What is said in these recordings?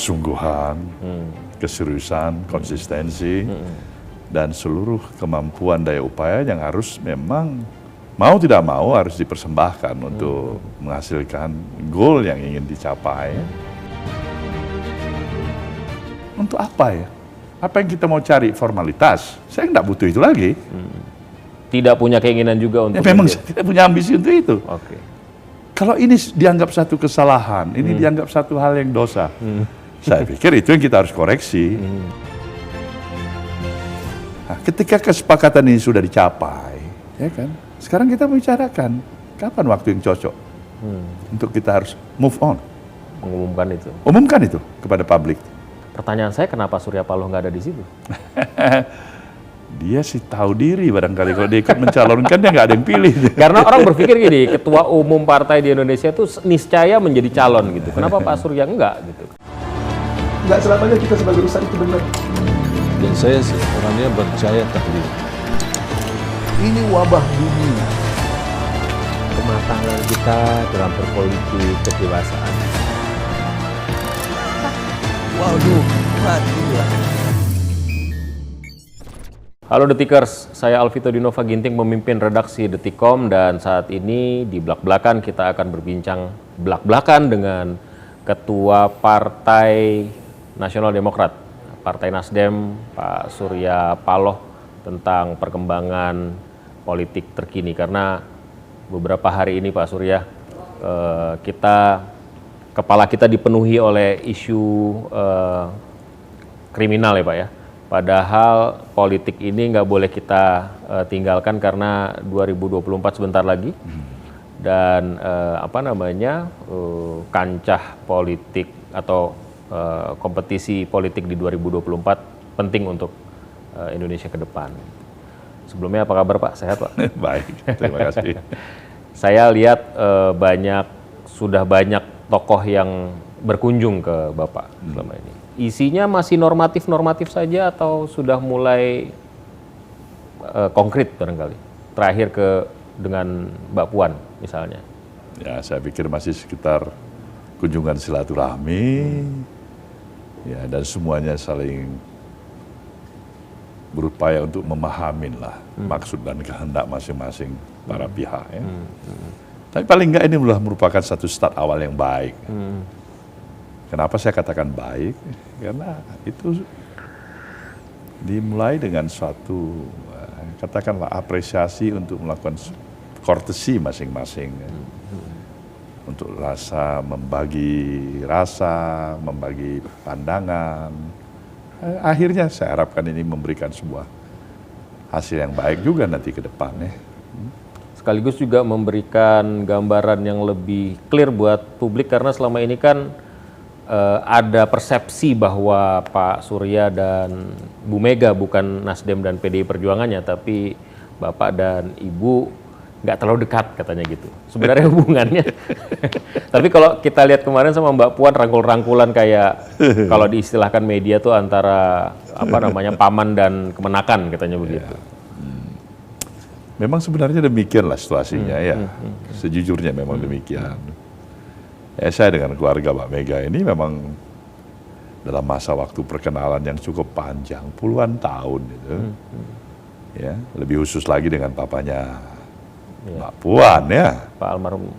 kesungguhan, keseriusan, konsistensi, dan seluruh kemampuan daya upaya yang harus memang mau tidak mau harus dipersembahkan untuk menghasilkan goal yang ingin dicapai. Untuk apa ya? Apa yang kita mau cari formalitas? Saya nggak butuh itu lagi. Tidak punya keinginan juga untuk Memang saya tidak punya ambisi untuk itu. Oke. Kalau ini dianggap satu kesalahan, ini dianggap satu hal yang dosa, saya pikir itu yang kita harus koreksi. Nah, ketika kesepakatan ini sudah dicapai, ya kan? Sekarang kita membicarakan kapan waktu yang cocok untuk kita harus move on. Mengumumkan itu. Umumkan itu kepada publik. Pertanyaan saya, kenapa Surya Paloh nggak ada di situ? Dia sih tahu diri barangkali kalau dia ikut mencalonkan dia nggak ada yang pilih. Karena orang berpikir gini, ketua umum partai di Indonesia itu niscaya menjadi calon gitu. Kenapa Pak Surya enggak gitu? Nggak selamanya kita sebagai ustadz itu benar. Dan saya orangnya percaya takdir. Ini wabah dunia. Kematangan kita dalam berpolitik, kedewasaan. Waduh, matilah. Halo Detikers, saya Alvito Dinova Ginting memimpin redaksi Detikcom dan saat ini di belak-belakan kita akan berbincang belak-belakan dengan Ketua Partai Nasional Demokrat, Partai Nasdem, Pak Surya Paloh tentang perkembangan politik terkini. Karena beberapa hari ini Pak Surya, kepala kita dipenuhi oleh isu kriminal ya Pak ya. Padahal politik ini nggak boleh kita tinggalkan karena 2024 sebentar lagi dan kancah politik atau kompetisi politik di 2024 penting untuk Indonesia ke depan. Sebelumnya apa kabar Pak? Sehat Pak? Baik, terima kasih. Saya lihat sudah banyak tokoh yang berkunjung ke Bapak selama ini. Isinya masih normatif-normatif saja atau sudah mulai konkret barangkali? Terakhir dengan Mbak Puan misalnya. Ya, saya pikir masih sekitar kunjungan silaturahmi, ya, dan semuanya saling berupaya untuk memahamin lah maksud dan kehendak masing-masing para pihak. Ya. Tapi paling enggak ini merupakan satu start awal yang baik. Kenapa saya katakan baik? Karena itu dimulai dengan suatu, katakanlah apresiasi untuk melakukan courtesy masing-masing. Untuk membagi pandangan. Akhirnya saya harapkan ini memberikan sebuah hasil yang baik juga nanti ke depannya. Sekaligus juga memberikan gambaran yang lebih clear buat publik karena selama ini kan ada persepsi bahwa Pak Surya dan Bu Mega bukan Nasdem dan PDI Perjuangannya, tapi Bapak dan Ibu nggak terlalu dekat katanya gitu. Sebenarnya hubungannya. Tapi kalau kita lihat kemarin sama Mbak Puan rangkul-rangkulan kayak kalau diistilahkan media tuh antara paman dan kemenakan katanya begitu. Memang sebenarnya demikianlah situasinya ya. Sejujurnya memang demikian. Ya, saya dengan keluarga Mbak Mega ini memang dalam masa waktu perkenalan yang cukup panjang, puluhan tahun gitu. Ya, lebih khusus lagi dengan papanya Mbak Puan ya. Pak almarhum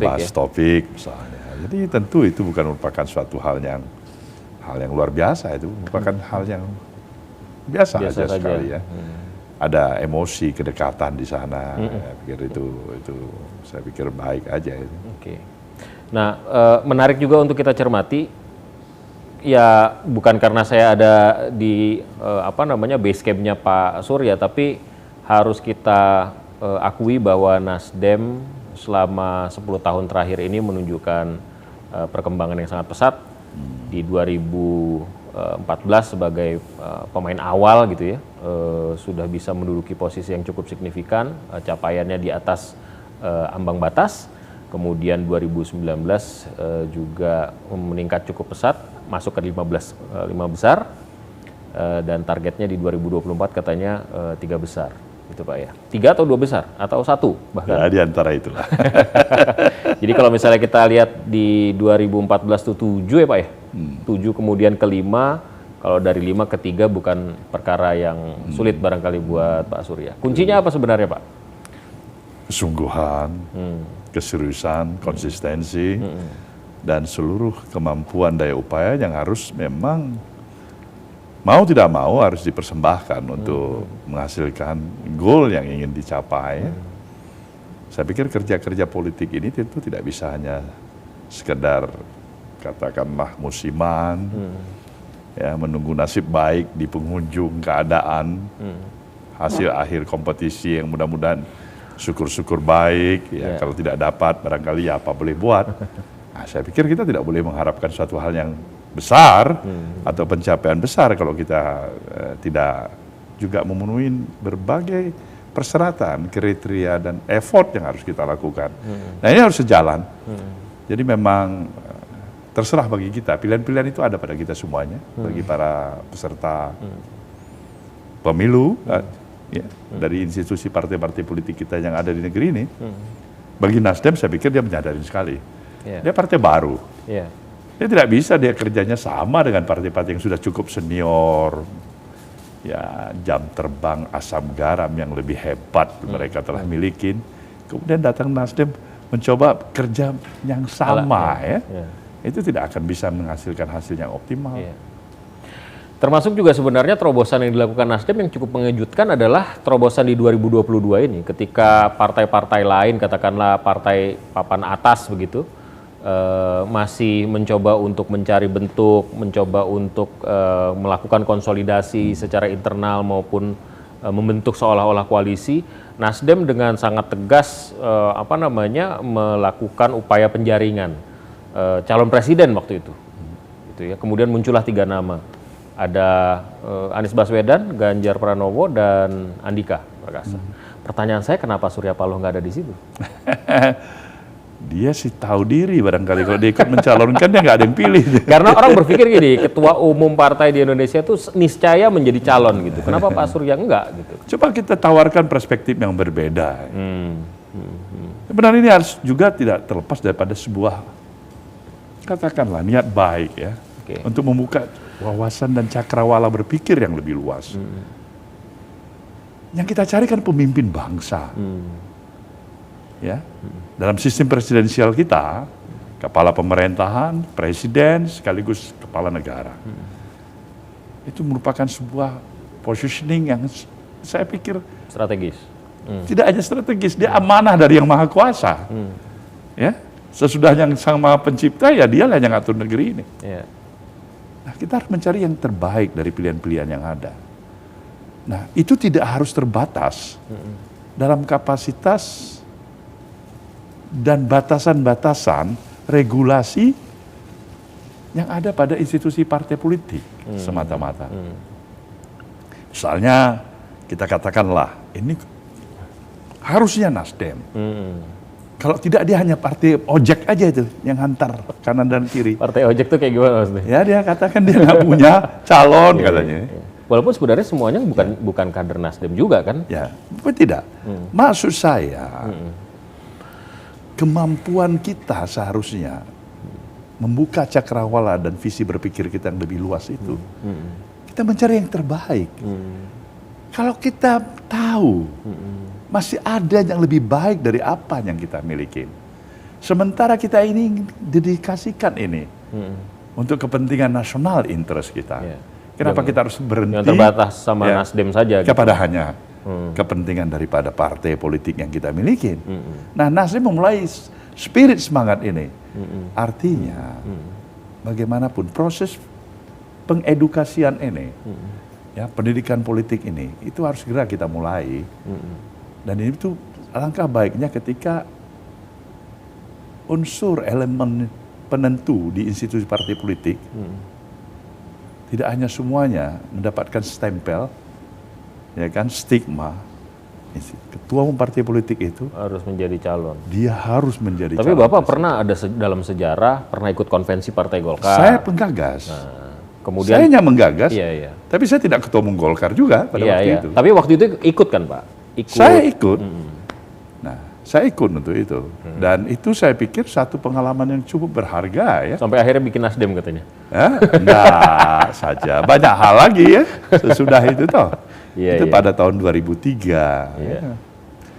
Mas Taufik misalnya. Jadi tentu itu bukan merupakan suatu hal yang luar biasa, itu merupakan hal yang biasa aja sekali ya. Ada emosi kedekatan di sana. Saya pikir itu saya pikir baik aja itu. Oke. Nah, menarik juga untuk kita cermati, ya bukan karena saya ada di base camp-nya Pak Surya, tapi harus kita akui bahwa Nasdem selama 10 tahun terakhir ini menunjukkan perkembangan yang sangat pesat. Di 2014 sebagai pemain awal gitu ya, sudah bisa menduduki posisi yang cukup signifikan, capaiannya di atas ambang batas. Kemudian 2019 juga meningkat cukup pesat, masuk ke 5 besar, dan targetnya di 2024 katanya 3 besar, gitu Pak ya. 3 atau 2 besar atau 1 bahkan? Ya, di antara itulah. Jadi kalau misalnya kita lihat di 2014 itu 7 ya Pak ya? 7 kemudian ke 5, kalau dari 5 ke 3 bukan perkara yang sulit barangkali buat Pak Surya. Kuncinya apa sebenarnya, Pak? Kesungguhan, keseriusan, konsistensi, dan seluruh kemampuan daya upaya yang harus memang mau tidak mau harus dipersembahkan untuk menghasilkan goal yang ingin dicapai. Saya pikir kerja-kerja politik ini tentu tidak bisa hanya sekedar katakanlah musiman, ya, menunggu nasib baik di penghujung keadaan, hasil akhir kompetisi yang mudah-mudahan syukur-syukur baik, ya, kalau tidak dapat barangkali ya apa boleh buat. Nah, saya pikir kita tidak boleh mengharapkan suatu hal yang besar atau pencapaian besar kalau kita tidak juga memenuhi berbagai persyaratan, kriteria dan effort yang harus kita lakukan. Nah, ini harus sejalan. Jadi memang terserah bagi kita, pilihan-pilihan itu ada pada kita semuanya, bagi para peserta pemilu, ya, dari institusi partai-partai politik kita yang ada di negeri ini. Bagi Nasdem saya pikir dia menyadari sekali, dia partai baru. Dia tidak bisa dia kerjanya sama dengan partai-partai yang sudah cukup senior, ya, jam terbang asam garam yang lebih hebat mereka telah milikin. Kemudian datang Nasdem mencoba kerja yang sama, itu tidak akan bisa menghasilkan hasil yang optimal. Termasuk juga sebenarnya terobosan yang dilakukan Nasdem yang cukup mengejutkan adalah terobosan di 2022 ini, ketika partai-partai lain, katakanlah partai papan atas begitu, masih mencoba untuk mencari bentuk, mencoba untuk melakukan konsolidasi secara internal maupun membentuk seolah-olah koalisi. Nasdem dengan sangat tegas melakukan upaya penjaringan calon presiden waktu itu. Gitu ya. Kemudian muncullah 3 nama. Ada Anies Baswedan, Ganjar Pranowo, dan Andika Perkasa. Pertanyaan saya, kenapa Surya Paloh nggak ada di situ? Dia sih tahu diri barangkali kalau dia ikut mencalonkan dia nggak ada yang pilih. Karena orang berpikir gini, ketua umum partai di Indonesia itu niscaya menjadi calon gitu. Kenapa Pak Surya enggak gitu? Coba kita tawarkan perspektif yang berbeda. Sebenarnya ini harus juga tidak terlepas daripada sebuah, katakanlah, niat baik, ya, untuk membuka wawasan dan cakrawala berpikir yang lebih luas. Yang kita cari kan pemimpin bangsa. Ya, dalam sistem presidensial kita, kepala pemerintahan, presiden, sekaligus kepala negara. Itu merupakan sebuah positioning yang saya pikir strategis. Tidak hanya strategis, dia amanah dari Yang Maha Kuasa. Ya, sesudah yang Sang Maha Pencipta, ya dialah yang ngatur negeri ini. Nah, kita harus mencari yang terbaik dari pilihan-pilihan yang ada. Nah, itu tidak harus terbatas dalam kapasitas dan batasan-batasan regulasi yang ada pada institusi partai politik semata-mata. Misalnya kita katakanlah ini harusnya Nasdem. Kalau tidak dia hanya partai ojek aja itu yang hantar kanan dan kiri. Partai ojek tuh kayak gimana maksudnya? Ya, dia katakan dia nggak punya calon katanya. Walaupun sebenarnya semuanya bukan kader Nasdem juga kan? Ya, tidak. Maksud saya kemampuan kita seharusnya membuka cakrawala dan visi berpikir kita yang lebih luas itu. Kita mencari yang terbaik. Kalau kita tahu masih ada yang lebih baik dari apa yang kita miliki, sementara kita ini dedikasikan ini untuk kepentingan nasional interest kita. Kenapa kita harus berhenti yang terbatas sama Nasdem saja kepada hanya kepentingan daripada partai politik yang kita miliki? Nah, Nasdem memulai spirit semangat ini. Artinya bagaimanapun proses pengedukasian ini, ya, pendidikan politik ini itu harus segera kita mulai. Dan ini tuh alangkah baiknya ketika unsur elemen penentu di institusi partai politik tidak hanya semuanya mendapatkan stempel, ya kan, stigma. Ketua umum partai politik itu harus menjadi calon. Dia harus menjadi Tapi calon. Bapak pernah ada dalam sejarah pernah ikut konvensi Partai Golkar. Saya penggagas. Kemudian saya hanya menggagas. Iya. Tapi saya tidak ketua umum Golkar juga pada waktu itu. Tapi waktu itu ikut kan, Pak? Saya ikut. Nah, saya ikut untuk itu. Dan itu saya pikir satu pengalaman yang cukup berharga, ya. Sampai akhirnya bikin Nasdem katanya. Enggak saja. Banyak hal lagi ya sesudah itu toh. Iya, Itu iya. pada tahun 2003. Iya. Ya.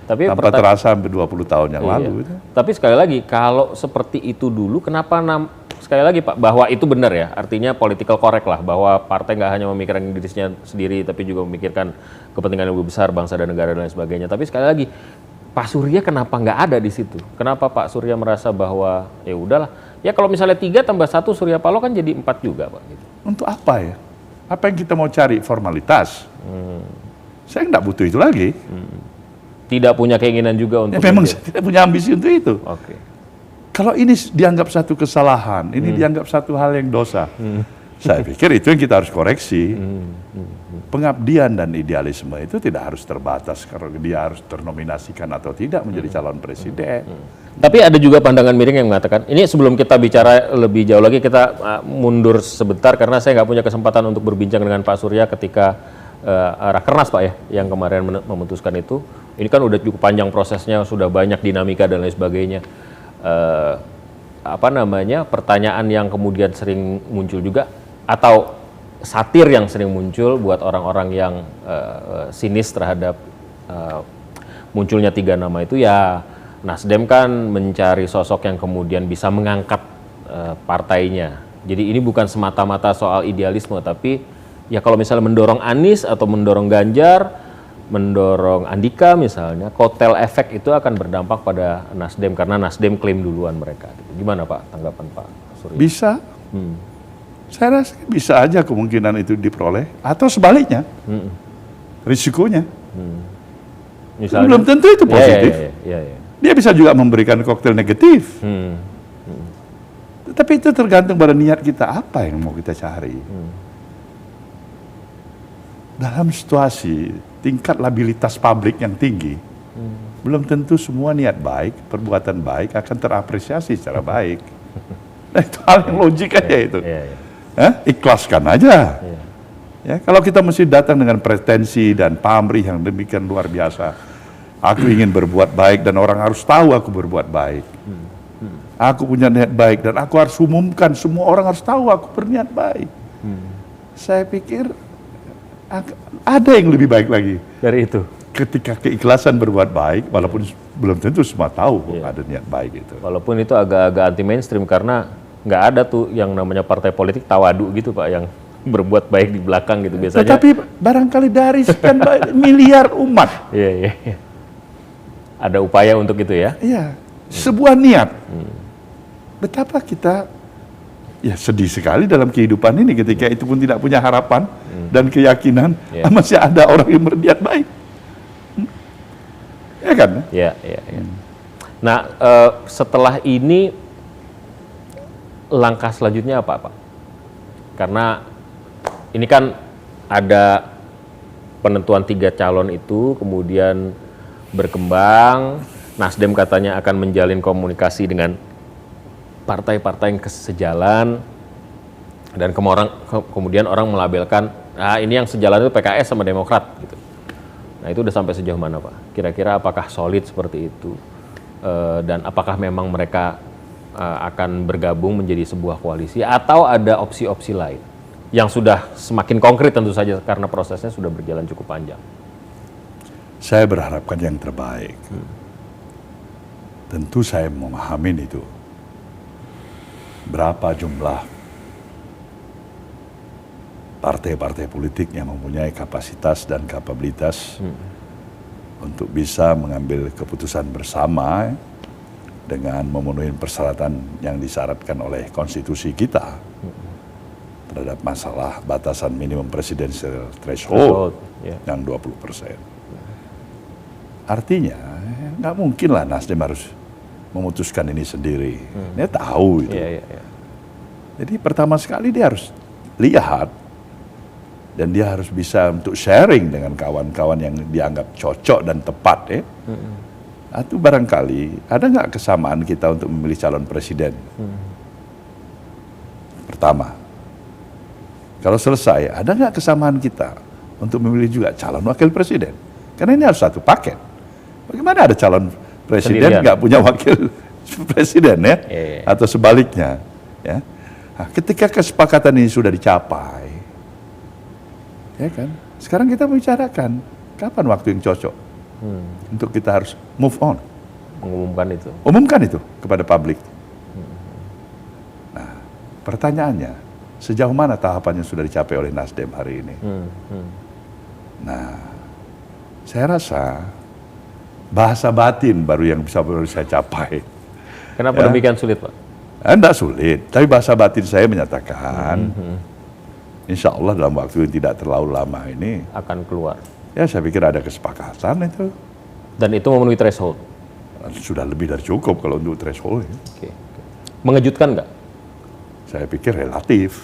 Tapi Tanpa terasa sampai 20 tahun yang iya. lalu. Itu. Tapi sekali lagi, kalau seperti itu dulu, kenapa sekali lagi Pak, bahwa itu benar ya, artinya political correct lah, bahwa partai nggak hanya memikirkan dirinya sendiri, tapi juga memikirkan kepentingan yang lebih besar, bangsa dan negara dan lain sebagainya. Tapi sekali lagi, Pak Surya kenapa nggak ada di situ? Kenapa Pak Surya merasa bahwa ya udahlah, ya kalau misalnya 3 tambah 1 Surya Paloh kan jadi 4 juga Pak. Gitu. Untuk apa ya? Apa yang kita mau cari? Formalitas? Saya nggak butuh itu lagi. Tidak punya keinginan juga untuk... Ya, memang saya tidak punya ambisi untuk itu. Oke. Kalau ini dianggap satu kesalahan, ini dianggap satu hal yang dosa, saya pikir itu yang kita harus koreksi. Pengabdian dan idealisme itu tidak harus terbatas kalau dia harus ternominasikan atau tidak menjadi calon presiden. Tapi ada juga pandangan miring yang mengatakan, ini sebelum kita bicara lebih jauh lagi, kita mundur sebentar karena saya nggak punya kesempatan untuk berbincang dengan Pak Surya ketika Rakernas Pak ya, yang kemarin memutuskan itu. Ini kan udah cukup panjang prosesnya, sudah banyak dinamika dan lain sebagainya. Pertanyaan yang kemudian sering muncul juga, atau satir yang sering muncul buat orang-orang yang sinis terhadap munculnya 3 nama itu ya, Nasdem kan mencari sosok yang kemudian bisa mengangkat partainya. Jadi ini bukan semata-mata soal idealisme, tapi ya kalau misalnya mendorong Anies atau mendorong Ganjar, mendorong Andika misalnya, kotel efek itu akan berdampak pada Nasdem karena Nasdem klaim duluan mereka. Gimana Pak tanggapan Pak Surya? Bisa. Saya rasa bisa aja kemungkinan itu diperoleh atau sebaliknya. Risikonya. Misalnya, Belum tentu itu positif. Iya. Dia bisa juga memberikan koktail negatif. Tapi itu tergantung pada niat kita, apa yang mau kita cari. Dalam situasi tingkat labilitas publik yang tinggi, belum tentu semua niat baik, perbuatan baik akan terapresiasi secara baik. Nah, itu hal yang logik aja itu. Ikhlaskan aja. Ya, kalau kita mesti datang dengan pretensi dan pamrih yang demikian luar biasa, aku ingin berbuat baik dan orang harus tahu aku berbuat baik. Aku punya niat baik dan aku harus umumkan, semua orang harus tahu aku berniat baik. Saya pikir ada yang lebih baik lagi dari itu. Ketika keikhlasan berbuat baik, walaupun belum tentu semua tahu ada niat baik itu. Walaupun itu agak-agak anti mainstream karena nggak ada tuh yang namanya partai politik tawadu gitu Pak, yang berbuat baik di belakang gitu biasanya. Tetapi barangkali dari sekian miliar umat. Iya. Ada upaya untuk itu ya? Iya, sebuah niat. Betapa kita ya sedih sekali dalam kehidupan ini ketika itu pun tidak punya harapan dan keyakinan masih ada orang yang berniat baik. Ya kan? Iya. Nah, setelah ini langkah selanjutnya apa Pak? Karena ini kan ada penentuan 3 calon itu, kemudian berkembang, Nasdem katanya akan menjalin komunikasi dengan partai-partai yang sejalan, dan kemudian orang melabelkan, ini yang sejalan itu PKS sama Demokrat gitu. Nah itu udah sampai sejauh mana Pak? Kira-kira apakah solid seperti itu? Dan apakah memang mereka akan bergabung menjadi sebuah koalisi atau ada opsi-opsi lain yang sudah semakin konkret tentu saja karena prosesnya sudah berjalan cukup panjang? Saya berharapkan yang terbaik. Tentu saya memahami itu. Berapa jumlah partai-partai politik yang mempunyai kapasitas dan kapabilitas untuk bisa mengambil keputusan bersama dengan memenuhi persyaratan yang disyaratkan oleh konstitusi kita terhadap masalah batasan minimum presidential threshold yang 20%. Artinya nggak mungkin lah Nasdem harus memutuskan ini sendiri. Dia tahu itu. Jadi pertama sekali dia harus lihat dan dia harus bisa untuk sharing dengan kawan-kawan yang dianggap cocok dan tepat ya. Atau barangkali ada nggak kesamaan kita untuk memilih calon presiden? Pertama, kalau selesai ada nggak kesamaan kita untuk memilih juga calon wakil presiden? Karena ini harus satu paket. Bagaimana ada calon presiden nggak punya wakil presiden ya? Atau sebaliknya ya? Nah, ketika kesepakatan ini sudah dicapai, ya kan? Sekarang kita membicarakan kapan waktu yang cocok untuk kita harus move on. Mengumumkan itu. Umumkan itu kepada publik. Nah, pertanyaannya, sejauh mana tahapannya sudah dicapai oleh Nasdem hari ini? Nah, saya rasa bahasa batin baru yang baru saya capai. Kenapa Ya. demikian sulit, Pak? Tidak sulit, tapi bahasa batin saya menyatakan, insya Allah dalam waktu yang tidak terlalu lama ini, Akan keluar. ya saya pikir ada kesepakatan itu. Dan itu memenuhi threshold. Sudah lebih dari cukup kalau untuk threshold. Ya. Oke. Mengejutkan nggak? Saya pikir relatif.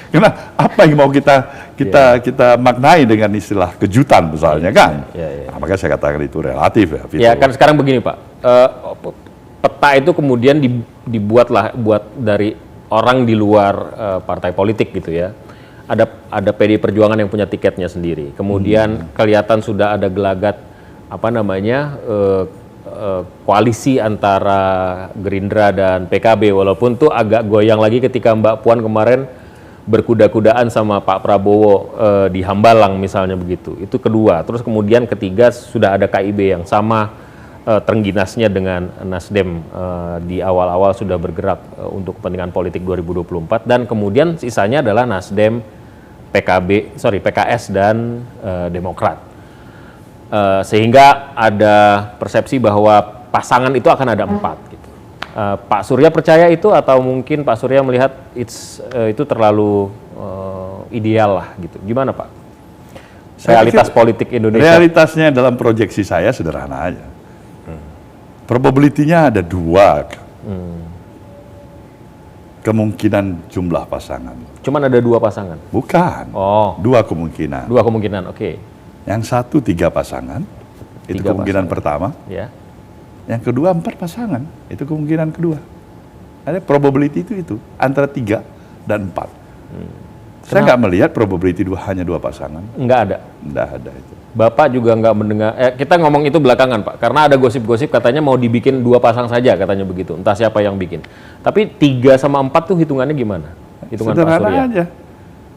Karena apa yang mau kita maknai dengan istilah kejutan misalnya kan? Iya. Nah, makanya saya katakan itu relatif ya. Vito. Ya kan sekarang begini Pak, peta itu kemudian buat dari orang di luar partai politik gitu ya. Ada PDI Perjuangan yang punya tiketnya sendiri. Kemudian kelihatan sudah ada gelagat koalisi antara Gerindra dan PKB, walaupun tuh agak goyang lagi ketika Mbak Puan kemarin berkuda-kudaan sama Pak Prabowo di Hambalang misalnya begitu. Itu kedua. Terus kemudian ketiga sudah ada KIB yang sama terengginasnya dengan Nasdem di awal-awal sudah bergerak untuk kepentingan politik 2024, dan kemudian sisanya adalah Nasdem, PKS dan Demokrat. Sehingga ada persepsi bahwa pasangan itu akan ada 4 gitu. Pak Surya percaya itu atau mungkin Pak Surya melihat itu terlalu ideal lah gitu. Gimana Pak? Realitas politik Indonesia. Realitasnya dalam proyeksi saya sederhana aja. Probability-nya ada 2 kemungkinan jumlah pasangan. Cuman ada 2 pasangan? Bukan. Oh. 2 kemungkinan. 2 kemungkinan, oke. Yang satu 3 pasangan, itu 3 kemungkinan pasangan. pertama. Ya. Yang kedua 4 pasangan, itu kemungkinan kedua. Ada probability itu antara 3 dan 4. Saya nggak melihat probability hanya 2 pasangan. Nggak ada? Nggak ada itu. Bapak juga nggak mendengar, kita ngomong itu belakangan Pak, karena ada gosip-gosip katanya mau dibikin 2 pasang saja katanya begitu, entah siapa yang bikin. Tapi 3 sama 4 tuh hitungannya gimana? Hitungan Pak Sederhana Surya? aja.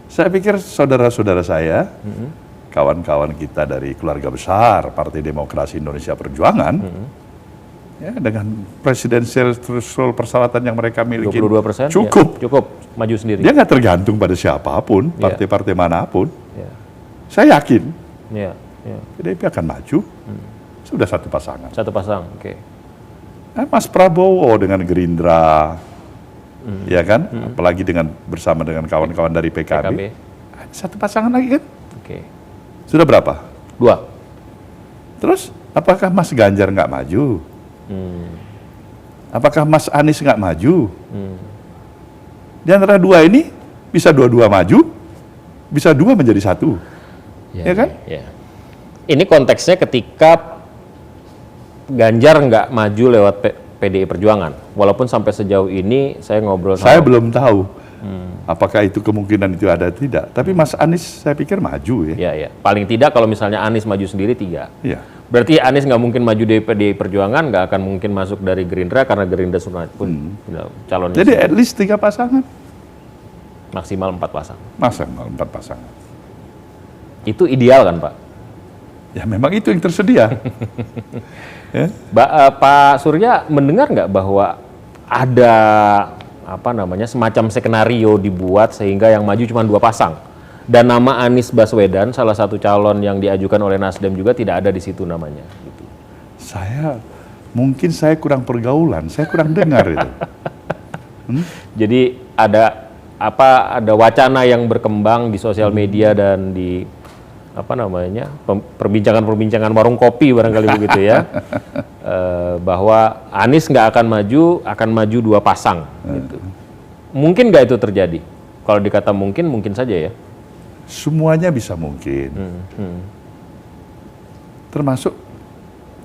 Saya pikir saudara-saudara saya, kawan-kawan kita dari keluarga besar Partai Demokrasi Indonesia Perjuangan, ya, dengan presidensial threshold persyaratan yang mereka miliki 22%? cukup. Ya, cukup, maju sendiri. Dia nggak tergantung pada siapapun, partai-partai manapun. Ya. Saya yakin Ya. PDIP akan maju. Sudah 1 pasangan. 1 pasang, oke. Mas Prabowo dengan Gerindra, ya kan? Apalagi bersama dengan kawan-kawan dari PKB. 1 pasangan lagi kan? Oke. Sudah berapa? 2. Terus apakah Mas Ganjar nggak maju? Apakah Mas Anies nggak maju? Di antara 2 ini bisa 2-2 maju, bisa 2 menjadi 1. Ya kan? Ya. Ini konteksnya ketika Ganjar nggak maju lewat PDI Perjuangan, walaupun sampai sejauh ini saya ngobrol sama... Saya belum tahu apakah itu kemungkinan itu ada atau tidak. Tapi Mas Anies saya pikir maju ya. Ya. Paling tidak kalau misalnya Anies maju sendiri 3. Iya. Berarti Anies nggak mungkin maju dari PDI Perjuangan, nggak akan mungkin masuk dari Gerindra karena Gerindra pun calonnya. Jadi at least 3 pasangan. Maksimal 4 pasang. Maksimal 4 pasangan. Itu ideal kan Pak? Ya memang itu yang tersedia. Ya. Pak Surya mendengar nggak bahwa ada semacam skenario dibuat sehingga yang maju cuma 2 pasang, dan nama Anies Baswedan salah satu calon yang diajukan oleh Nasdem juga tidak ada di situ namanya. Gitu. Mungkin saya kurang pergaulan, saya kurang dengar itu. Jadi ada wacana yang berkembang di sosial media dan di perbincangan warung kopi barangkali begitu ya, bahwa Anies nggak akan maju 2 pasang gitu. Mungkin nggak itu terjadi? Kalau dikata mungkin saja ya. Semuanya bisa mungkin. Termasuk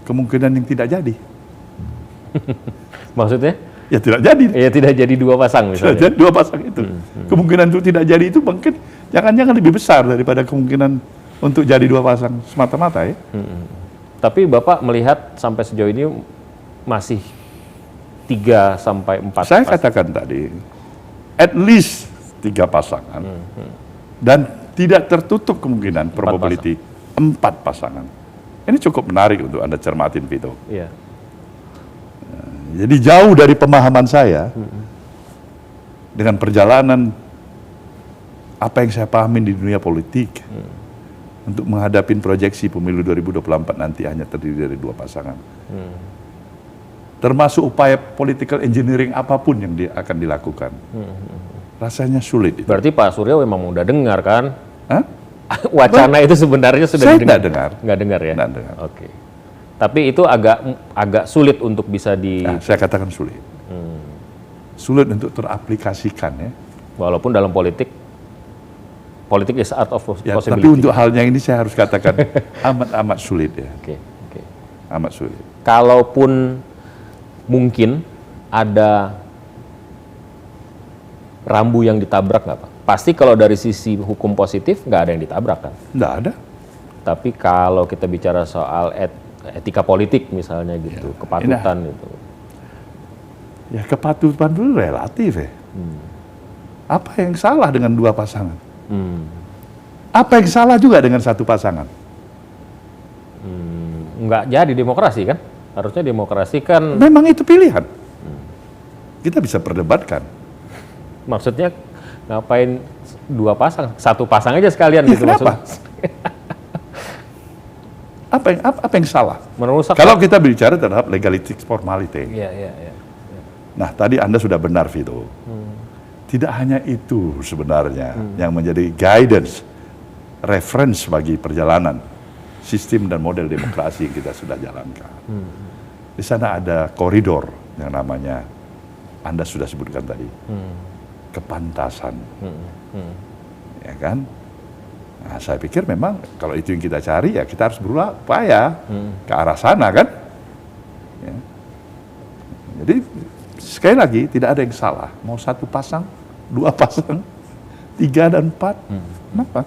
kemungkinan yang tidak jadi. Maksudnya? Ya tidak jadi. Ya tidak jadi 2 pasang misalnya. Tidak jadi 2 pasang itu. Kemungkinan itu tidak jadi itu mungkin jangan-jangan lebih besar daripada kemungkinan untuk jadi 2 pasang semata-mata ya. Tapi Bapak melihat sampai sejauh ini masih 3 sampai 4? Saya katakan tadi, at least 3 pasangan, dan tidak tertutup kemungkinan probability 4 pasangan. Ini cukup menarik untuk Anda cermatin, Vito. Iya. Jadi jauh dari pemahaman saya dengan perjalanan apa yang saya pahamin di dunia politik untuk menghadapi proyeksi pemilu 2024 nanti hanya terdiri dari 2 pasangan. Termasuk upaya political engineering apapun yang akan dilakukan. Rasanya sulit itu. Berarti Pak Surya memang udah dengar kan? Hah? Wacana itu sebenarnya sudah Saya didengar? tidak dengar. Nggak dengar ya? Nggak dengar. Oke. Tapi itu agak sulit untuk bisa Nah, saya katakan sulit. Sulit untuk teraplikasikan ya. Walaupun dalam politik is art of Ya, possibility. tapi untuk halnya ini saya harus katakan amat sulit ya. Oke. Amat sulit. Kalaupun mungkin ada rambu yang ditabrak nggak Pak? Pasti kalau dari sisi hukum positif nggak ada yang ditabrak kan? Nggak ada. Tapi kalau kita bicara soal etika politik misalnya gitu, kepatutan itu. Ya kepatuhan dulu relatif ya. Apa yang salah dengan 2 pasangan? Apa yang salah juga dengan 1 pasangan? Nggak jadi demokrasi kan? Harusnya demokrasi kan, Memang itu pilihan. Kita bisa perdebatkan. maksudnya ngapain 2 pasang? 1 pasang aja sekalian Ya, gitu kenapa? maksudnya. Apa yang salah? Merusak. Kalau kita bicara terhadap legalistic formality. Iya. Nah, tadi Anda sudah benar, Vito. Tidak hanya itu sebenarnya yang menjadi guidance, reference bagi perjalanan sistem dan model demokrasi yang kita sudah jalankan. Di sana ada koridor yang namanya, Anda sudah sebutkan tadi, kepantasan. Ya kan? Nah, saya pikir memang kalau itu yang kita cari, ya kita harus berupaya ke arah sana kan. Ya. Jadi sekali lagi tidak ada yang salah. Mau 1 pasang, 2 pasang, 3 dan 4, kenapa?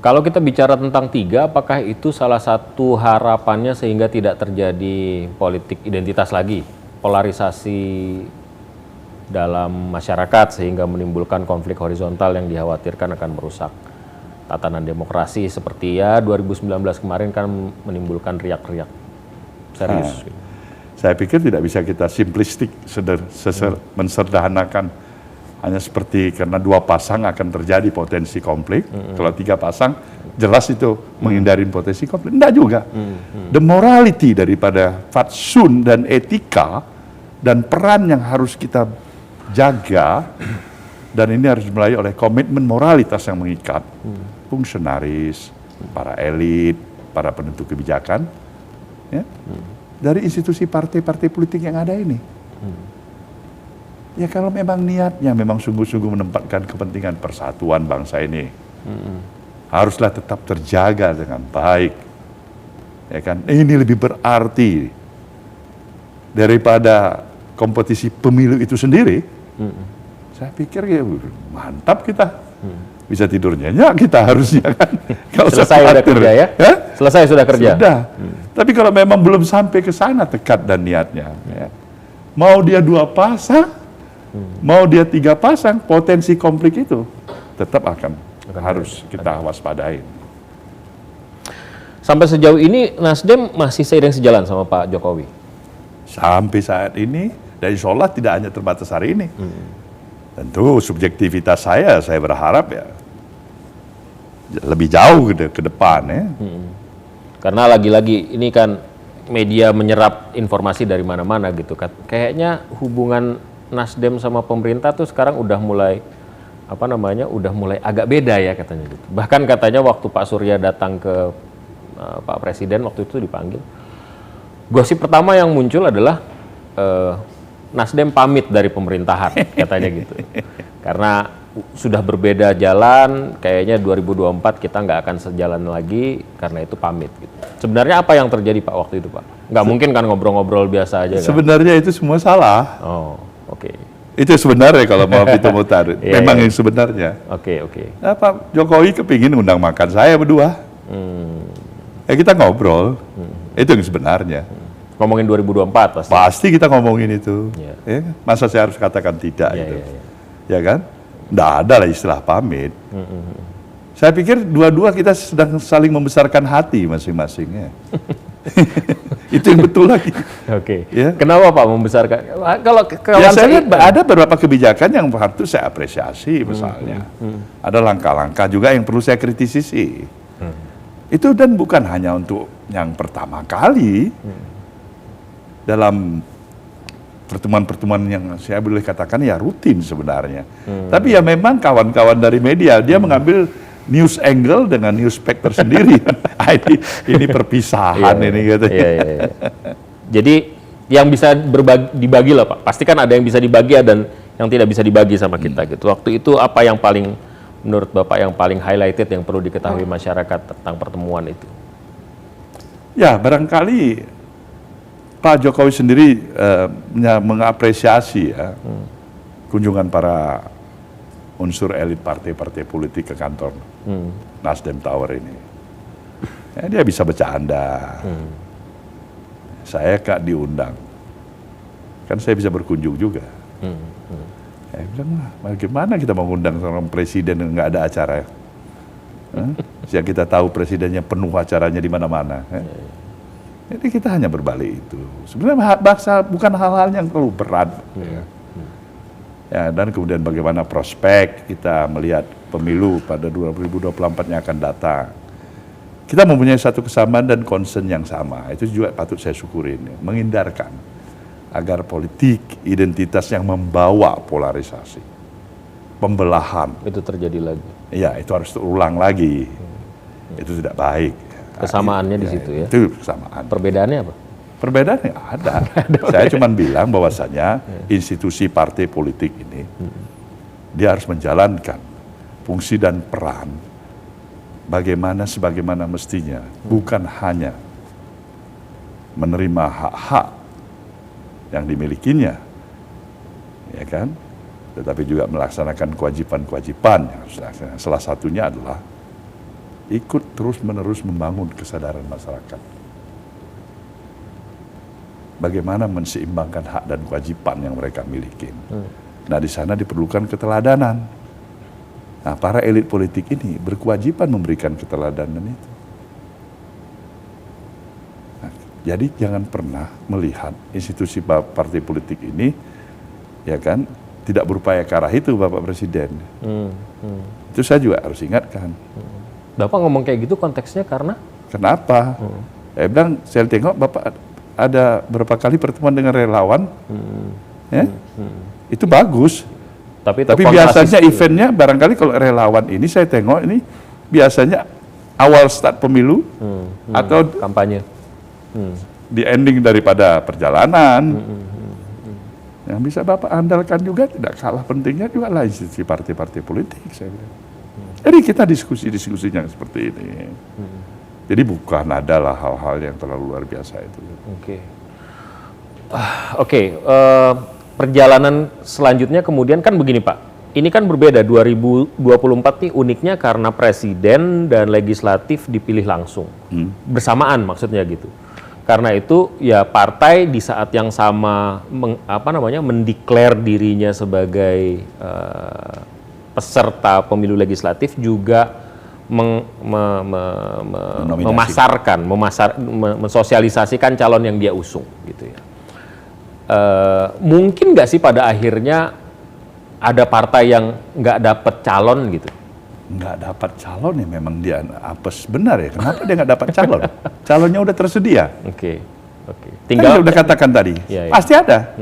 Kalau kita bicara tentang 3, apakah itu salah satu harapannya sehingga tidak terjadi politik identitas lagi, polarisasi dalam masyarakat sehingga menimbulkan konflik horizontal yang dikhawatirkan akan merusak tatanan demokrasi seperti ya 2019 kemarin kan menimbulkan riak-riak serius. Saya pikir tidak bisa kita simplistik, mensederhanakan hanya seperti karena 2 pasang akan terjadi potensi konflik. Kalau 3 pasang, jelas itu menghindari potensi konflik. Enggak juga. The morality daripada fatsun dan etika dan peran yang harus kita jaga, dan ini harus dimulai oleh komitmen moralitas yang mengikat fungsionaris, para elit, para penentu kebijakan, ya, dari institusi partai-partai politik yang ada ini. Ya kalau memang niatnya memang sungguh-sungguh menempatkan kepentingan persatuan bangsa ini, haruslah tetap terjaga dengan baik. Ya kan, ini lebih berarti daripada kompetisi pemilu itu sendiri. Saya pikir ya mantap kita. Bisa tidur nyenyak kita harusnya kan. Kalau Selesai sudah kerja ya? Selesai sudah kerja? Sudah. Tapi kalau memang belum sampai ke sana tekad dan niatnya, ya, mau dia 2 pasang, mau dia 3 pasang, potensi konflik itu tetap harus kita waspadai. Sampai sejauh ini Nasdem masih seiring sejalan sama Pak Jokowi? Sampai saat ini, dan insya Allah tidak hanya terbatas hari ini. Tentu subjektivitas saya berharap ya lebih jauh ke depan ya. Karena lagi-lagi ini kan media menyerap informasi dari mana-mana gitu kan. Kayaknya hubungan Nasdem sama pemerintah tuh sekarang udah mulai udah mulai agak beda ya katanya gitu. Bahkan katanya waktu Pak Surya datang ke Pak Presiden waktu itu dipanggil, gosip pertama yang muncul adalah Nasdem pamit dari pemerintahan katanya gitu. Karena sudah berbeda jalan, kayaknya 2024 kita nggak akan sejalan lagi karena itu pamit gitu. Sebenarnya apa yang terjadi Pak waktu itu Pak? Nggak mungkin kan ngobrol-ngobrol biasa aja kan? Sebenarnya itu semua salah. Oh, oke. Itu sebenarnya kalau mau kita mutar. Memang yang sebenarnya. Oke. Nah, Pak Jokowi kepingin undang makan saya berdua. Ya kita ngobrol. Itu yang sebenarnya. Ngomongin 2024 pasti. Pasti kita ngomongin itu. Iya. Ya, masa saya harus katakan tidak Iya, gitu. iya, iya. Ya kan? Nggak ada lah istilah pamit. Saya pikir dua-dua kita sedang saling membesarkan hati masing-masingnya. Itu yang betul lagi. Oke. Ya. Kenapa Pak membesarkan? Kalau Ya saya lihat ada beberapa kebijakan yang harus saya apresiasi misalnya. Ada langkah-langkah juga yang perlu saya kritisi. Itu dan bukan hanya untuk yang pertama kali. Dalam pertemuan-pertemuan yang saya boleh katakan ya rutin sebenarnya. Tapi ya memang kawan-kawan dari media, dia mengambil news angle dengan news spek tersendiri. ini perpisahan ini katanya. Iya. Jadi yang bisa dibagi lah Pak. Pasti kan ada yang bisa dibagi dan yang tidak bisa dibagi sama kita gitu. Waktu itu apa yang paling menurut Bapak yang paling highlighted yang perlu diketahui masyarakat tentang pertemuan itu? Ya barangkali Pak Jokowi sendiri mengapresiasi ya kunjungan para unsur elit partai-partai politik ke kantor Nasdem Tower ini. Ya, dia bisa bercanda. Saya diundang. Kan saya bisa berkunjung juga. Saya bilang, bagaimana kita mengundang seorang presiden yang nggak ada acara? Yang kita tahu presidennya penuh acaranya di mana-mana. Jadi kita hanya berbalik itu. Sebenarnya bukan hal-hal yang terlalu berat. Ya, dan kemudian bagaimana prospek kita melihat pemilu pada 2024 yang akan datang. Kita mempunyai satu kesamaan dan concern yang sama. Itu juga patut saya syukurin. Menghindarkan agar politik identitas yang membawa polarisasi, pembelahan. Itu terjadi lagi. Ya, itu harus terulang lagi. Itu tidak baik. Kesamaannya di situ ya. Itu kesamaan. Perbedaannya apa? Perbedaannya ada. Saya cuma bilang bahwasanya institusi partai politik ini dia harus menjalankan fungsi dan peran sebagaimana mestinya, bukan hanya menerima hak-hak yang dimilikinya, ya kan? Tetapi juga melaksanakan kewajiban-kewajiban yang harus dilaksanakan. Salah satunya adalah ikut terus-menerus membangun kesadaran masyarakat. Bagaimana menseimbangkan hak dan kewajiban yang mereka miliki. Nah, di sana diperlukan keteladanan. Nah, para elit politik ini berkewajiban memberikan keteladanan itu. Nah, jadi jangan pernah melihat institusi partai politik ini, ya kan, tidak berupaya ke arah itu, Bapak Presiden. Itu saya juga harus ingatkan. Bapak ngomong kayak gitu konteksnya karena? Kenapa? Saya bilang, saya tengok Bapak ada berapa kali pertemuan dengan relawan, ya? Itu bagus. Tapi biasanya eventnya barangkali kalau relawan ini saya tengok ini biasanya awal start pemilu atau kampanye. Di ending daripada perjalanan. Yang bisa Bapak andalkan juga tidak kalah pentingnya juga lah institusi partai-partai politik, saya bilang. Jadi kita diskusi-diskusinya seperti ini. Jadi bukan adalah hal-hal yang terlalu luar biasa itu. Oke. Perjalanan selanjutnya kemudian kan begini Pak. Ini kan berbeda 2024 nih uniknya karena presiden dan legislatif dipilih langsung. Bersamaan maksudnya gitu. Karena itu ya partai di saat yang sama mendeklar dirinya sebagai peserta pemilu legislatif juga mensosialisasikan calon yang dia usung gitu ya. Mungkin nggak sih pada akhirnya ada partai yang nggak dapat calon gitu? Nggak dapat calon ya memang dia apes benar ya. Kenapa dia nggak dapat calon? Calonnya udah tersedia. Oke. Tinggal udah katakan tadi, pasti ada.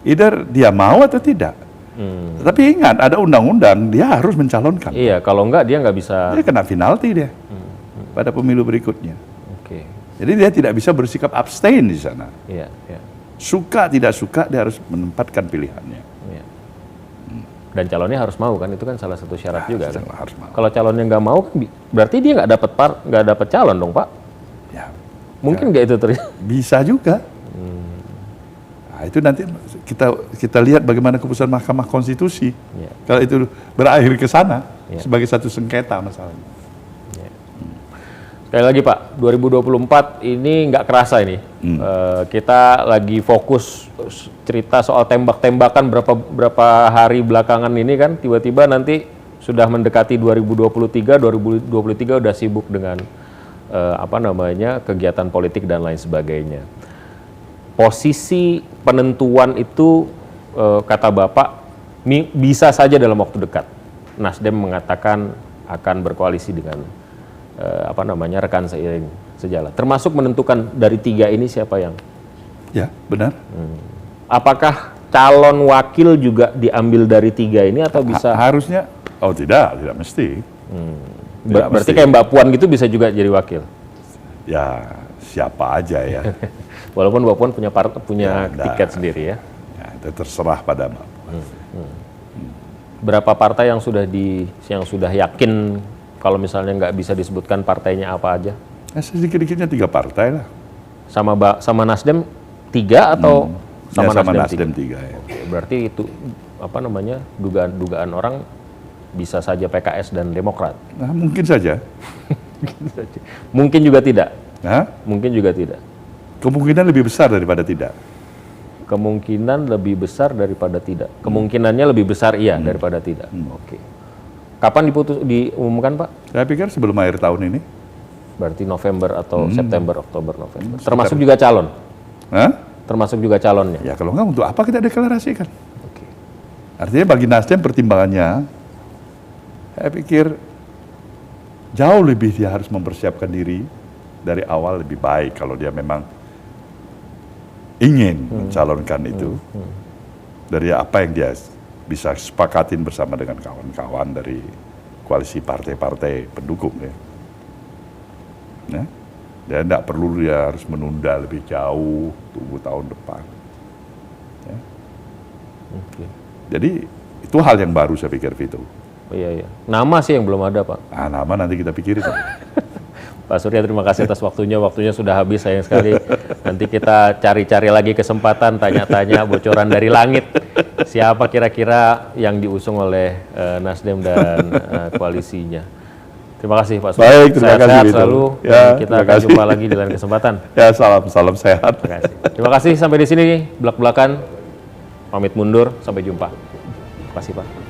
Either dia mau atau tidak. Tapi ingat ada undang-undang dia harus mencalonkan. Iya, kalau enggak dia nggak bisa. Dia kena penalti dia pada pemilu berikutnya. Jadi dia tidak bisa bersikap abstain di sana. Iya. Suka tidak suka dia harus menempatkan pilihannya. Iya. Dan calonnya harus mau kan, itu kan salah satu syarat juga kan. Harus mau. Kalau calonnya nggak mau, berarti dia nggak dapat calon dong Pak. Ya. Mungkin nggak itu terjadi? Bisa juga. Nah, itu nanti kita lihat bagaimana keputusan Mahkamah Konstitusi. Kalau itu berakhir ke sana sebagai satu sengketa masalahnya. Sekali lagi Pak, 2024 ini nggak kerasa ini. Kita lagi fokus cerita soal tembak-tembakan berapa hari belakangan ini kan, tiba-tiba nanti sudah mendekati 2023 udah sibuk dengan kegiatan politik dan lain sebagainya. Posisi penentuan itu kata Bapak bisa saja dalam waktu dekat. Nasdem mengatakan akan berkoalisi dengan rekan seiring sejalan. Termasuk menentukan dari 3 ini siapa yang? Ya, benar. Apakah calon wakil juga diambil dari 3 ini atau bisa? Harusnya, tidak mesti. Berarti kayak Mbak Puan gitu bisa juga jadi wakil? Ya, siapa aja ya. Walaupun Mbak Puan punya tiket sendiri ya? Ya, itu terserah pada Mbak Puan. Berapa partai yang sudah yakin kalau misalnya nggak bisa disebutkan partainya apa aja? Sedikit-dikitnya 3 partai lah. Sama Nasdem 3 atau sama Nasdem 3 ya. Oke, berarti itu dugaan orang bisa saja PKS dan Demokrat. Nah, mungkin saja. Mungkin juga tidak. Hah? Mungkin juga tidak. Kemungkinan lebih besar daripada tidak. Kemungkinan lebih besar daripada tidak. Kemungkinannya lebih besar daripada tidak. Oke. Kapan diumumkan Pak? Saya pikir sebelum akhir tahun ini. Berarti November atau September, Oktober, November. Termasuk juga calon? Hah? Termasuk juga calonnya? Ya kalau nggak, untuk apa kita deklarasikan? Oke. Artinya bagi Nasdem pertimbangannya, saya pikir jauh lebih dia harus mempersiapkan diri dari awal lebih baik kalau dia memang ingin mencalonkan itu. Dari apa yang dia bisa sepakatin bersama dengan kawan-kawan dari koalisi partai-partai pendukung ya. Nah, dia tidak perlu dia harus menunda lebih jauh, tunggu tahun depan. Ya. Jadi itu hal yang baru saya pikir, Vito. Iya. Nama sih yang belum ada Pak. Nama nanti kita pikirin. Pak Surya terima kasih atas waktunya sudah habis sayang sekali. Nanti kita cari-cari lagi kesempatan tanya-tanya bocoran dari langit. Siapa kira-kira yang diusung oleh Nasdem dan koalisinya. Terima kasih Pak Surya. Baik, terima kasih. Sehat selalu. Ya, Kita akan jumpa lagi di lain kesempatan. Ya, salam sehat. Terima kasih sampai di sini belak-belakan. Pamit mundur, sampai jumpa. Terima kasih Pak.